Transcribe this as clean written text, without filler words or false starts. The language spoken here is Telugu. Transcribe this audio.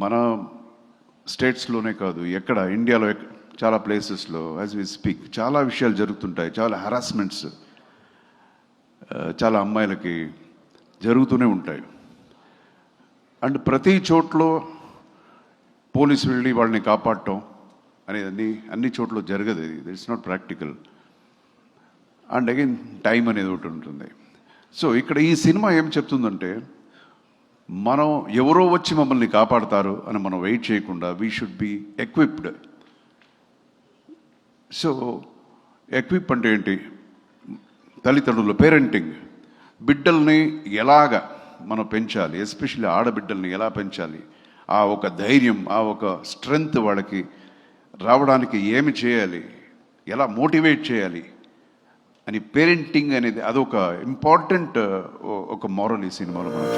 మన స్టేట్స్లోనే కాదు, ఎక్కడ ఇండియాలో చాలా ప్లేసెస్లో యాజ్ వి స్పీక్ చాలా విషయాలు జరుగుతుంటాయి. చాలా హరాస్మెంట్స్ చాలా అమ్మాయిలకి జరుగుతూనే ఉంటాయి. అండ్ ప్రతి చోట్లో పోలీసు వెళ్ళి వాళ్ళని కాపాడటం అనేది అన్ని చోట్ల జరగదు. ఇది it's not practical. And again time అనేది ఒకటి ఉంటుంది. సో ఇక్కడ ఈ సినిమా ఏం చెప్తుందంటే, మనం ఎవరో వచ్చి మమ్మల్ని కాపాడతారు అని మనం వెయిట్ చేయకుండా we should be equipped. So equip అంటే ఏంటి? తల్లిదండ్రులు, పేరెంటింగ్, బిడ్డల్ని ఎలాగ మనం పెంచాలి, ఎస్పెషల్లీ ఆడబిడ్డల్ని ఎలా పెంచాలి, ఆ ఒక ధైర్యం, ఆ ఒక స్ట్రెంగ్త్ వాళ్ళకి రావడానికి ఏమి చేయాలి, ఎలా మోటివేట్ చేయాలి అని పేరెంటింగ్ అనేది అదొక ఇంపార్టెంట్ ఒక మోరల్ ఈ సినిమాలో మనం